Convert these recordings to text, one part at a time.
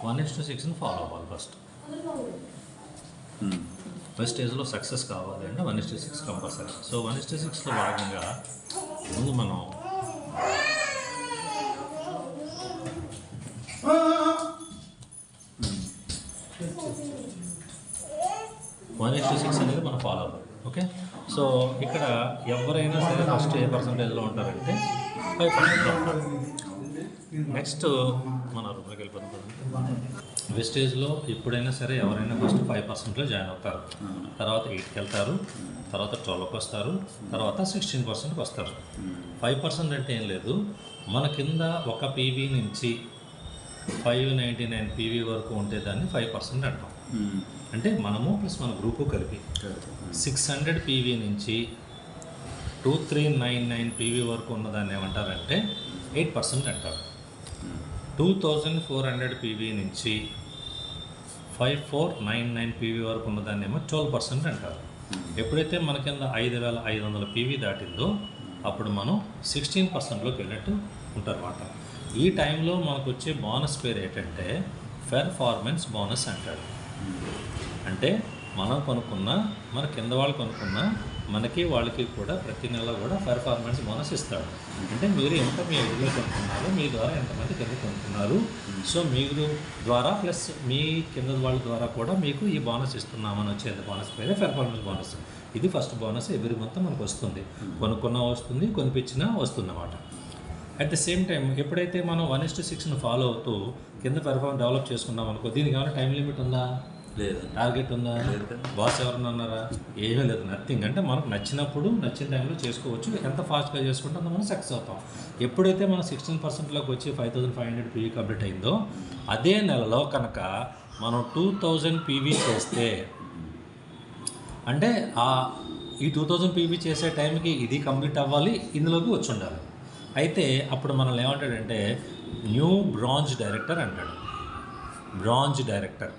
1:6 follow అవ్వాలి first స్టేజ్లో success కావాలి అంటే 1:6 కంపల్సరీ. సో 1:6లో భాగంగా ముందు మనం 1:6 అనేది మనం ఫాలో అవ్వాలి. ఓకే, సో ఇక్కడ ఎవరైనా సరే ఫస్ట్ ఏ పర్సంటేజ్లో ఉంటారంటే 5%లో ఉంటారు. నెక్స్ట్ మన రూపాయలకి వెళ్ళిపోతాం. వెస్టేజ్లో ఎప్పుడైనా సరే ఎవరైనా ఫస్ట్ 5%లో జాయిన్ అవుతారు, తర్వాత 8కి వెళ్తారు, తర్వాత 12కి వస్తారు, తర్వాత 16%కి వస్తారు. 5% అంటే ఏం లేదు, మన కింద ఒక పీవీ నుంచి 599 పీవీ వరకు ఉంటే దాన్ని 5% అంటాం. అంటే మనము ప్లస్ మన గ్రూపు కలిపి 600 పీవీ నుంచి 2399 పీవీ వరకు ఉన్నదాన్ని ఏమంటారంటే 8% అంటారు. 2400 పీవీ నుంచి 5499 పీవీ వరకు ఉన్నదాన్ని ఏమో 12% అంటారు. ఎప్పుడైతే మన కింద 5500 పీవీ దాటిందో అప్పుడు మనం 16%లోకి వెళ్ళినట్టు ఉంటారన్నమాట. ఈ టైంలో మనకు వచ్చే బోనస్ పేరు ఏంటంటే పెర్ఫార్మెన్స్ బోనస్ అంటారు. అంటే మనం కొనుక్కున్న మన కింద వాళ్ళు కొనుక్కున్న మనకి వాళ్ళకి కూడా ప్రతి నెల కూడా పెర్ఫార్మెన్స్ బోనస్ ఇస్తాడు. అంటే మీరు ఎంత మీ ఐడిలో కొనుక్కున్నారు, మీ ద్వారా ఎంతమంది కింద కొనుక్కున్నారు, సో మీరు ద్వారా ప్లస్ మీ కింద వాళ్ళ ద్వారా కూడా మీకు ఈ బోనస్ ఇస్తున్నామని వచ్చేది బోనస్ పేరే పెర్ఫార్మెన్స్ బోనస్. ఇది ఫస్ట్ బోనస్ ఎవ్రీ మంత్ మనకు వస్తుంది. కొనుక్కున్నా వస్తుంది, కొనిపించినా వస్తుంది అన్నమాట. అట్ ద సేమ్ టైం ఎప్పుడైతే మనం 1:6ను ఫాలో అవుతూ కింద పెర్ఫార్మెన్స్ డెవలప్ చేసుకున్నాం అనుకో, దీనికి ఏమైనా టైం లిమిట్ ఉందా? లేదు. టార్గెట్ ఉందా? బాస్ ఎవరన్నా ఉన్నారా? ఏమీ లేదు, నథింగ్. అంటే మనకు నచ్చినప్పుడు నచ్చిన టైంలో చేసుకోవచ్చు. ఎంత ఫాస్ట్గా చేసుకుంటే అంత మనం సక్సెస్ అవుతాం. ఎప్పుడైతే మనం 16%లోకి వచ్చి 5500 పీవీ కంప్లీట్ అయిందో అదే నెలలో కనుక మనం 2000 పీవీ చేస్తే, అంటే ఈ 2000 పీవీ చేసే టైంకి ఇది కంప్లీట్ అవ్వాలి, ఇందులోకి వచ్చి ఉండాలి. అయితే అప్పుడు మనల్ని ఏమంటాడంటే న్యూ బ్రాంజ్ డైరెక్టర్ అంటాడు. Bronze director.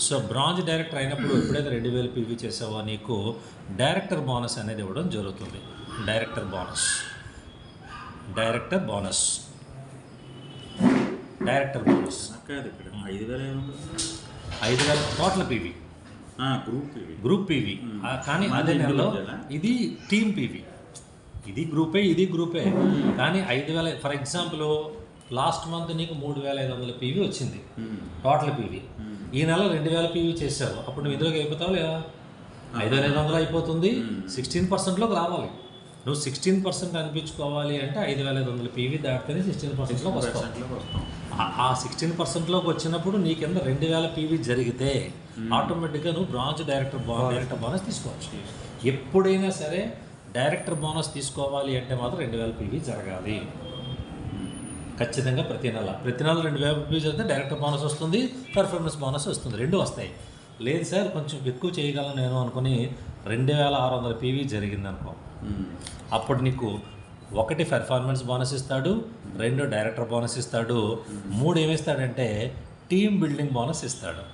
So bronze director అయినప్పుడు ఎప్పుడైతే 2000 పీవీ చేసావో నీకు డైరెక్టర్ బోనస్ అనేది ఇవ్వడం జరుగుతుంది. Director bonus 5000 total PV, group PV. కానీ అదే నెలలో ఇది టీమ్ పీవీ. ఇది గ్రూపే కానీ 5000. ఫర్ ఎగ్జాంపుల్ లాస్ట్ మంత్ నీకు 3500 పీవీ వచ్చింది టోటల్ పీవీ. ఈ నెల 2000 పీవీ చేసావు, అప్పుడు నువ్వు ఇందులోకి అయిపోతావు లేదా? 5500 అయిపోతుంది. 16%లోకి రావాలి. నువ్వు 16% అనిపించుకోవాలి అంటే 5500 పీవీ దాటితేనే 16%లోకి వస్తావు. ఆ 16%లోకి వచ్చినప్పుడు నీ కింద 2000 పీవీ జరిగితే ఆటోమేటిక్గా నువ్వు బ్రాంజ్ డైరెక్టర్ బోనస్ తీసుకోవచ్చు. ఎప్పుడైనా సరే డైరెక్టర్ బోనస్ తీసుకోవాలి అంటే మాత్రం 2000 పీవీ జరగాలి ఖచ్చితంగా. ప్రతి నెల 2000 పీవీ జరిగితే డైరెక్టర్ బోనస్ వస్తుంది, పెర్ఫార్మెన్స్ బోనస్ వస్తుంది, రెండు వస్తాయి. లేదు సార్ కొంచెం ఎక్కువ చేయగలను నేను అనుకుని 2600 పీవీ జరిగింది అనుకో, అప్పుడు నీకు 1 పెర్ఫార్మెన్స్ బోనస్ ఇస్తాడు, 2 డైరెక్టర్ బోనస్ ఇస్తాడు, 3 ఏమిస్తాడంటే టీమ్ బిల్డింగ్ బోనస్ ఇస్తాడు.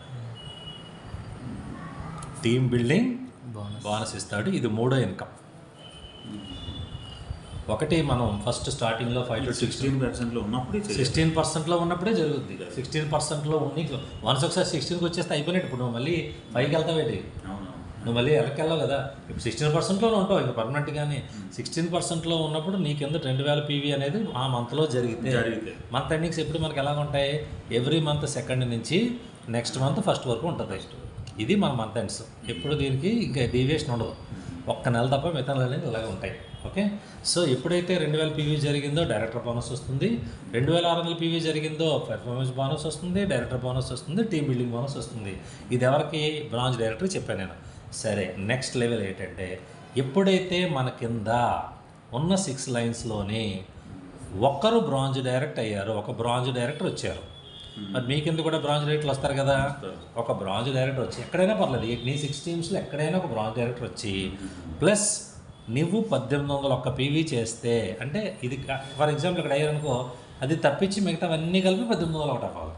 టీమ్ బిల్డింగ్ బోనస్ ఇస్తాడు. ఇది 3వ ఇన్కమ్. ఒకటి మనం ఫస్ట్ స్టార్టింగ్లో 5 to 16% ఉన్నప్పుడే జరుగుద్ది. 16%లో ఉండి వన్స్ ఒకసారి 16కి వచ్చేస్తే అయిపోయినట్టు. ఇప్పుడు నువ్వు మళ్ళీ 5కి వెళ్తావేంటి? నువ్వు మళ్ళీ వెళ్ళవు కదా. ఇప్పుడు 16%లోనే ఉంటావు ఇంకా పర్మనెంట్గానే. 16%లో ఉన్నప్పుడు నీ కింద 2000 పీవీ అనేది ఆ మంత్లో జరిగితే మంత్ ఎండింగ్స్ ఎప్పుడు మనకి ఎలా ఉంటాయి? ఎవ్రీ మంత్ 2nd నుంచి నెక్స్ట్ మంత్ 1st వరకు ఉంటుంది. ఇది మన మంత్ ఎండ్స్. ఎప్పుడు దీనికి ఇంకా డీవియేషన్ ఉండదు. ఒక్క నెల తప్ప మిగతా నెలలు అనేది ఇలాగే ఉంటాయి. ఓకే, సో ఎప్పుడైతే 2000 పీవీ జరిగిందో డైరెక్టర్ బోనస్ వస్తుంది, 2600 పీవీ జరిగిందో పెర్ఫార్మెన్స్ బోనస్ వస్తుంది, డైరెక్టర్ బోనస్ వస్తుంది, టీమ్ బిల్డింగ్ బోనస్ వస్తుంది. ఇది ఎవరికి? బ్రాంచ్ డైరెక్టర్ చెప్పాను నేను. సరే, నెక్స్ట్ లెవెల్ ఏంటంటే ఎప్పుడైతే మన కింద ఉన్న 6 లైన్స్లోని ఒక్కరు బ్రాంజ్ డైరెక్ట్ అయ్యారు, ఒక బ్రాంజ్ డైరెక్టర్ వచ్చారు. మరి మీ కింద కూడా బ్రాంజ్ డైరెక్టర్లు వస్తారు కదా. ఒక బ్రాంజ్ డైరెక్టర్ వచ్చి ఎక్కడైనా పర్లేదు, నీ 6 టీమ్స్లో ఎక్కడైనా ఒక బ్రాంజ్ డైరెక్టర్ వచ్చి ప్లస్ నువ్వు 1801 పీవీ చేస్తే, అంటే ఇది ఫర్ ఎగ్జాంపుల్ ఇక్కడ అయ్యారనుకో, అది తప్పించి మిగతావన్నీ కలిపి 1801 అవ్వాలి,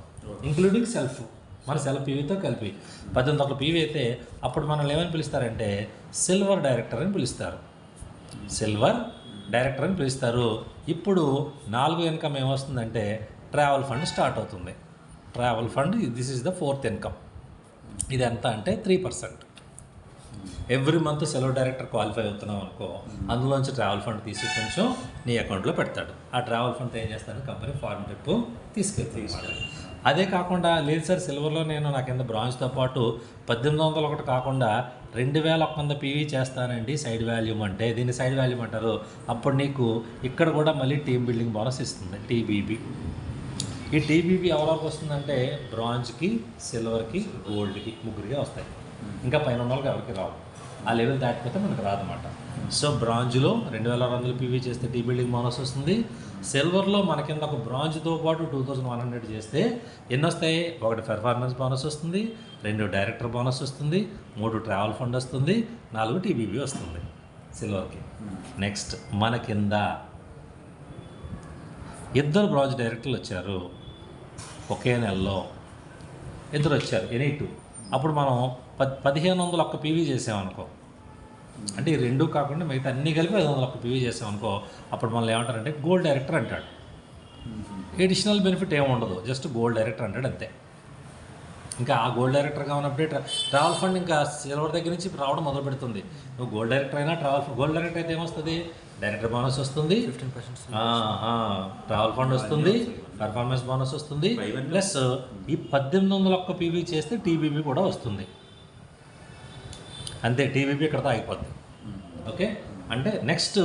ఇంక్లూడింగ్ సెల్ఫ్. మన సెల్ఫ్ పీవీతో కలిపి 1801 పీవీ అయితే అప్పుడు మనల్ని ఏమని పిలుస్తారంటే సిల్వర్ డైరెక్టర్ అని పిలుస్తారు. సిల్వర్ డైరెక్టర్ అని పిలుస్తారు. ఇప్పుడు 4వ ఇన్కమ్ ఏమొస్తుందంటే ట్రావెల్ ఫండ్ స్టార్ట్ అవుతుంది. Travel fund, this is the fourth income. ఇది ఎంత అంటే 3%. ఎవ్రీ మంత్ సెలవు డైరెక్టర్ క్వాలిఫై అవుతున్నాం అనుకో, అందులోంచి ట్రావెల్ ఫండ్ తీసి కొంచెం నీ అకౌంట్లో పెడతాడు. ఆ ట్రావెల్ ఫండ్ ఏం చేస్తాడు, కంపెనీ ఫారెన్ ట్రిప్ తీసుకెళ్తాడు. అదే కాకుండా లేదు సార్ సిల్వర్లో నేను నా కింద బ్రాంజ్తో పాటు 1801 కాకుండా 2100 పీవీ చేస్తానండి సైడ్ వాల్యూమ్ అంటే, దీన్ని సైడ్ వాల్యూమ్ అంటారు. అప్పుడు నీకు ఇక్కడ కూడా మళ్ళీ టీమ్ బిల్డింగ్ బోనస్ ఇస్తుంది, టీబీబీ. ఈ టీబీబీ ఎవరికి వస్తుందంటే బ్రాంజ్కి, సిల్వర్కి, గోల్డ్కి ముగ్గురికి వస్తాయి. ఇంకా పైన ఉన్న వాళ్ళకి ఎవరికి రావు. ఆ లెవెల్ దాటిపోతే మనకు రాదన్నమాట. సో బ్రాంజ్లో 2200 పీవీ చేస్తే టీ బిల్డింగ్ బోనస్ వస్తుంది. సిల్వర్లో మన కింద ఒక బ్రాంజ్తో పాటు 2100 చేస్తే ఎన్ని వస్తాయి, 1 పెర్ఫార్మెన్స్ బోనస్ వస్తుంది, 2 డైరెక్టర్ బోనస్ వస్తుంది, 3 ట్రావెల్ ఫండ్ వస్తుంది, 4 టీబీబీ వస్తుంది సిల్వర్కి. నెక్స్ట్ మన కింద 2 బ్రాంజ్ డైరెక్టర్లు వచ్చారు ఒకే నెలలో, 2 వచ్చారు, ఎనీ 2. అప్పుడు మనం 1501 పీవీ చేసామనుకో, అంటే ఈ 2 కాకుండా మిగతా అన్నీ కలిపి 501 పీవీ చేసామనుకో, అప్పుడు మనల్ని ఏమంటారంటే గోల్డ్ డైరెక్టర్ అంటాడు. ఎడిషనల్ బెనిఫిట్ ఏమి ఉండదు, జస్ట్ గోల్డ్ డైరెక్టర్ అంటాడు అంతే. ఇంకా ఆ గోల్డ్ డైరెక్టర్గా ఉన్నప్పుడే ట్రావెల్ ఫండ్ ఇంకా సిల్వర్ దగ్గర నుంచి రావడం మొదలు పెడుతుంది. నువ్వు గోల్డ్ డైరెక్టర్ అయినా గోల్డ్ డైరెక్టర్ అయితే ఏమొస్తుంది, డైరెక్టర్ బోనస్ వస్తుంది, 15% ట్రావెల్ ఫండ్ వస్తుంది, పర్ఫార్మెన్స్ బోనస్ వస్తుంది, ప్లస్ ఈ 1801 పీవీ చేస్తే టీబీబీ కూడా వస్తుంది. అంతే, టీబీబీ ఇక్కడతో ఆగిపోద్ది. ఓకే, అంటే నెక్స్ట్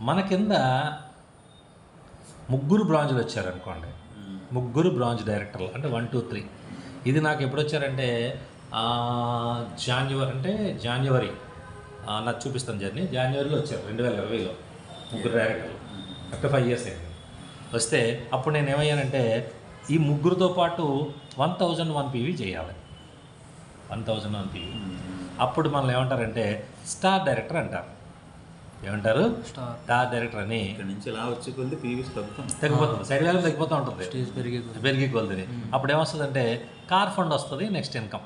మన కింద 3 బ్రాంజ్లు వచ్చారనుకోండి, 3 బ్రాంజ్ డైరెక్టర్లు అంటే 1, 2, 3. ఇది నాకు ఎప్పుడు వచ్చారంటే జాన్యువరి నాకు చూపిస్తాను జర్నీ. జాన్యువరిలో వచ్చారు 2020లో 3 డైరెక్టర్లు. అక్కడ 5 years అయింది. వస్తే అప్పుడు నేను ఏమయ్యానంటే ఈ 3తో పాటు 1001 పీవీ చేయాలి, 1001 పీవీ. అప్పుడు మనల్ని ఏమంటారంటే స్టార్ డైరెక్టర్ అంటారు. ఏమంటారు, స్టార్ డైరెక్టర్ అని. ఇక్కడ నుంచి ఇలా వచ్చే కొద్ది పీవీస్ తగ్గిపోతుంది, సైడ్ వాల్యూ తగ్గిపోతూ ఉంటుంది, పెరిగి కొద్ది. అప్పుడు ఏమొస్తుందంటే కార్ ఫండ్ వస్తుంది, నెక్స్ట్ ఇన్కమ్.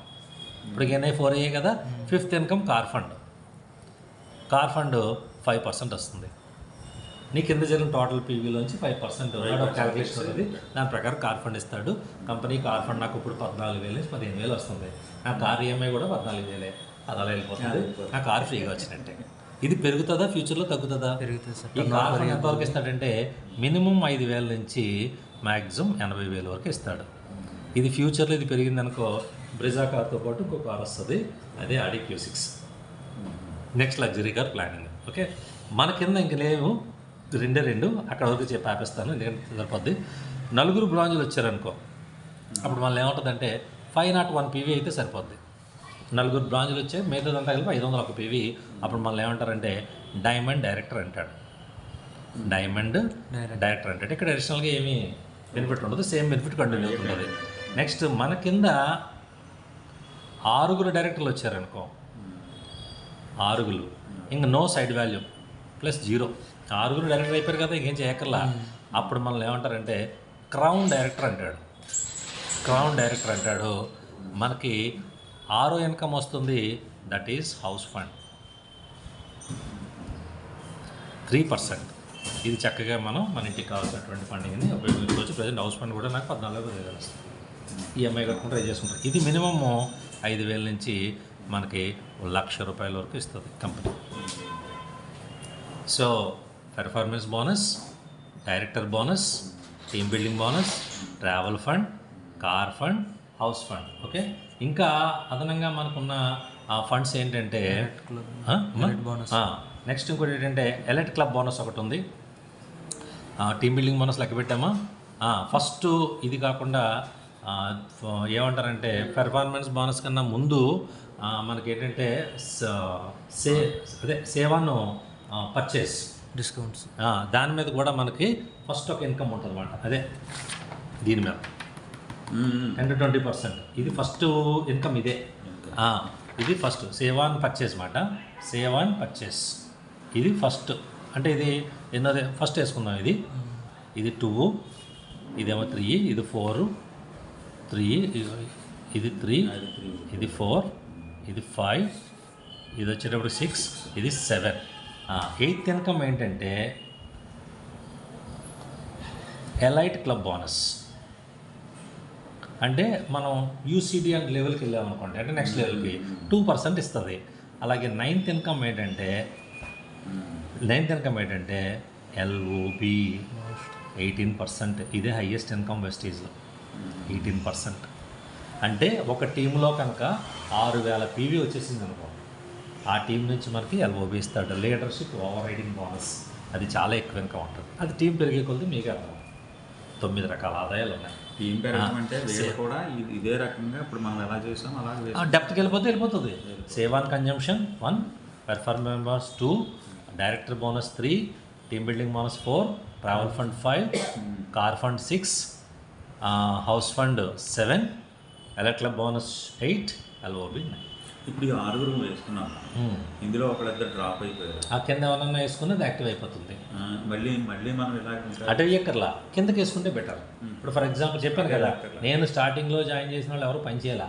ఇప్పుడు NI 4 అయ్యే కదా, 5th income car fund. Car fund 5% వస్తుంది. నీ కింద జరిగిన టోటల్ పీవీలోంచి 5% క్యాలిక్యులేషన్ అనేది, దాని ప్రకారం కార్ ఫండ్ ఇస్తాడు కంపెనీ. కార్ ఫండ్ నాకు ఇప్పుడు 14,000 నుంచి 15,000 వస్తుంది. నా కార్ ఈఎంఐ కూడా 14,000, అది అలా వెళ్ళిపోతుంది. నా కార్ ఫ్రీగా వచ్చినట్టే. ఇది పెరుగుతుందా ఫ్యూచర్లో, తగ్గుతుందా? పెరుగుతుంది సార్. ఈ కార్ ఫండ్ ఎంతవరకు ఇస్తాడంటే మినిమం 5,000 నుంచి మ్యాక్సిమం 80,000 వరకు ఇస్తాడు. ఇది ఫ్యూచర్లో ఇది పెరిగిందనుకో, బ్రిజా కార్తో పాటు ఇంకో కార్ వస్తుంది, అదే ఆడి Q6. Next luxury car planning. Okay, మన కింద ఇంక లేవు, 2 అక్కడ వరకు చెప్పి ఆపేస్తాను, ఎందుకంటే సరిపోద్ది. 4 బ్రాంజ్లు వచ్చారనుకో, అప్పుడు మళ్ళీ ఏముంటుందంటే 501 పీవీ అయితే సరిపోద్ది. 4 బ్రాంజ్లు వచ్చాయి, మిగతాదంతా కలిపి 501 పీవీ. అప్పుడు మళ్ళీ ఏమంటారంటే డైమండ్ డైరెక్టర్ అంటాడు. డైమండ్ డైరెక్టర్ అంటాడు. ఇక్కడ అడిషనల్గా ఏమీ బెనిఫిట్ ఉండదు, సేమ్ బెనిఫిట్ కంటిన్యూ అవుతుంటుంది. నెక్స్ట్ మన కింద 6 డైరెక్టర్లు వచ్చారనుకో, 6 ఇంక no side value plus 0. 6 director అయిపోయారు కదా, ఇంకేం చేయక్కర్లా. అప్పుడు మనల్ని ఏమంటారంటే క్రౌన్ డైరెక్టర్ అంటాడు. క్రౌన్ డైరెక్టర్ అంటాడు. మనకి 6 ఇన్కమ్ వస్తుంది, దట్ ఈస్ హౌస్ ఫండ్ 3%. ఇది చక్కగా మనం మన ఇంటికి కావాల్సినటువంటి ఫండింగ్ని ఉపయోగించుకోవచ్చు. ప్రజెంట్ హౌస్ ఫండ్ కూడా నాకు 14,000 వస్తుంది. ఈఎంఐ కట్టుకుంటే ట్రై చేసుకుంటారు. ఇది మినిమమ్ 5,000 నుంచి మనకి ₹1,00,000 వరకు ఇస్తుంది company. So performance bonus, director bonus, team building bonus, travel fund, car fund, house fund. Okay, ఇంకా అదనంగా మనకున్న ఫండ్స్ ఏంటంటే నెక్స్ట్ ఇంకోటి ఏంటంటే ఎలైట్ క్లబ్ బోనస్ ఒకటి ఉంది. టీమ్ బిల్డింగ్ బోనస్ లెక్క పెట్టామా. ఫస్ట్ ఇది కాకుండా ఏమంటారంటే పెర్ఫార్మెన్స్ బోనస్ కన్నా ముందు మనకి ఏంటంటే సేవ్ ఆన్ పర్చేస్ డిస్కౌంట్స్, దాని మీద కూడా మనకి ఫస్ట్ ఒక ఇన్కమ్ ఉంటుంది అన్నమాట. అదే దీని మీద 10-20%. ఇది ఫస్ట్ ఇన్కమ్ ఇదే. ఇది ఫస్ట్ సేవ్ ఆన్ పర్చేస్ మాట. సేవ్ ఆన్ పర్చేస్ ఇది ఫస్ట్, అంటే ఇది ఎన్నోదే ఫస్ట్ వేసుకుందాం. ఇది 2, ఇదేమో 3, ఇది 4, 3, ఇది 3, ఇది 4, ఇది 5, ఇది వచ్చేటప్పుడు 6, ఇది 7. 8th ఇన్కమ్ ఏంటంటే ఎలైట్ క్లబ్ బోనస్. అంటే మనం యూసీడీ అండ్ లెవెల్కి వెళ్ళామనుకోండి, అంటే నెక్స్ట్ లెవెల్కి 2% ఇస్తుంది. అలాగే నైన్త్ ఇన్కమ్ ఏంటంటే ఎల్ఓబి 18%. ఇదే హైయెస్ట్ ఇన్కమ్ వెస్టేజ్లో 18%. అంటే ఒక టీంలో కనుక 6,000 పీవీ వచ్చేసింది అనుకో, ఆ టీం నుంచి మనకి ఎల్ఓబి ఇస్తాడు. లీడర్షిప్ ఓవర్ రైడింగ్ బోనస్, అది చాలా ఎక్కువ ఇన్కమ్ ఉంటుంది. అది టీం పెరిగే కొద్ది మీకు అర్థం. 9 రకాల ఆదాయాలు ఉన్నాయి. టీం పెరగమంటే వీళ్ళు కూడా ఇదే రకంగా ఇప్పుడు మనం ఎలా చేసాం అలాగే డెప్త్కి వెళ్ళిపోతుంది. Save on consumption 1, performance 2, director bonus 3, team building bonus 4, travel fund 5, car fund 6, house fund 7, elect club bonus 8, LOB 9. ఇప్పుడు ఈ 6 వేసుకున్నాం, ఇందులో ఒకళ్ళిద్దరు డ్రాప్ అయిపోయారు. ఆ కింద ఎవరన్నా వేసుకుని అది యాక్టివ్ అయిపోతుంది. మళ్ళీ మనం ఇలా అటు ఎక్కర్లా, కిందకి వేసుకుంటే బెటర్. ఇప్పుడు ఫర్ ఎగ్జాంపుల్ చెప్పాను కదా, నేను స్టార్టింగ్లో జాయిన్ చేసిన వాళ్ళు ఎవరు పని చేయాలా,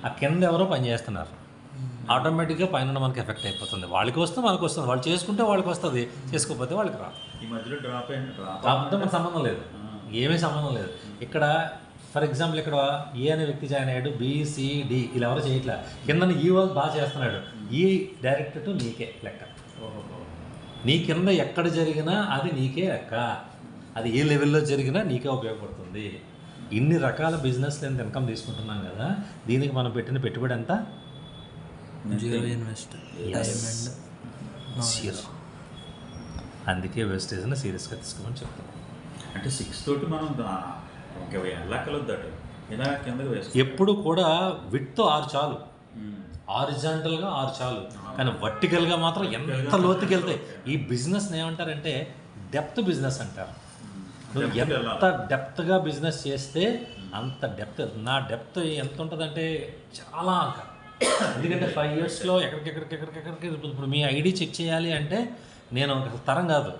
ఆ కింద ఎవరో పని చేస్తున్నారు, ఆటోమేటిక్గా పైన మనకి ఎఫెక్ట్ అయిపోతుంది. వాళ్ళకి వస్తే మనకు వస్తుంది, వాళ్ళు చేసుకుంటే వాళ్ళకి వస్తుంది, చేసుకోకపోతే వాళ్ళకి రాదు. ఈ మధ్యలో డ్రాప్ మనకు సంబంధం లేదు, ఏమీ సంబంధం లేదు. ఇక్కడ ఫర్ ఎగ్జాంపుల్ ఇక్కడ ఏ అనే వ్యక్తి జాయిన్ అయ్యాడు, బిసిడి ఇలా ఎవరు చేయట్లే, కింద ఈ వాళ్ళు బాగా చేస్తున్నాడు, ఈ డైరెక్ట్ టు నీకే లెక్క. నీ కింద ఎక్కడ జరిగినా అది నీకే లెక్క, అది ఏ లెవెల్లో జరిగినా నీకే ఉపయోగపడుతుంది. ఇన్ని రకాల బిజినెస్ ఎంత ఇన్కమ్ తీసుకుంటున్నాం కదా, దీనికి మనం పెట్టిన పెట్టుబడి ఎంత? 0 ఇన్వెస్ట్. అందుకే వేస్టేజ్ని సీరియస్గా తీసుకోమని చెప్తాం. అంటే 6 తోటి మనం ఇంకా వెళ్ళక్కలొద్దట, ఇలా కిందకి వేస్తాం. ఎప్పుడు కూడా విడ్త్ 6 చాలు, హారిజాంటల్గా 6 చాలు, కానీ వర్టికల్గా మాత్రం ఎంత లోతుకి వెళ్తాయి. ఈ బిజినెస్ని ఏమంటారంటే డెప్త్ బిజినెస్ అంటారు. నువ్వు ఎంత డెప్త్గా బిజినెస్ చేస్తే అంత డెప్త్. నా డెప్త్ ఎంత ఉంటుందంటే చాలా, ఎందుకంటే 5 ఇయర్స్లో ఎక్కడికెక్కడికి ఇప్పుడు మీ ఐడి చెక్ చేయాలి అంటే నేను ఒక తరం కాదు,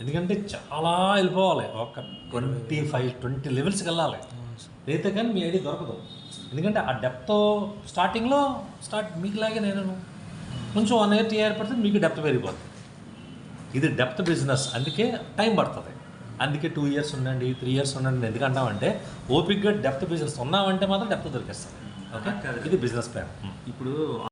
ఎందుకంటే చాలా వెళ్ళిపోవాలి, ఒక 20 లెవెల్స్కి వెళ్ళాలి, అయితే కానీ మీ ఐడి దొరకదు. ఎందుకంటే ఆ డెప్త్ స్టార్టింగ్లో మీకులాగే నేను కొంచెం 1 year 2 year పడితే మీకు డెప్త్ పెరిగిపోతుంది. ఇది డెప్త్ బిజినెస్, అందుకే టైం పడుతుంది. అందుకే 2 years ఉండండి, 3 years ఉండండి. ఎందుకంటామంటే ఓపిక్గా డెప్త్ బిజినెస్ ఉన్నామంటే మాత్రం డెప్త్ దొరికేస్తుంది. ఓకే, ఇది బిజినెస్ ప్లాన్. ఇప్పుడు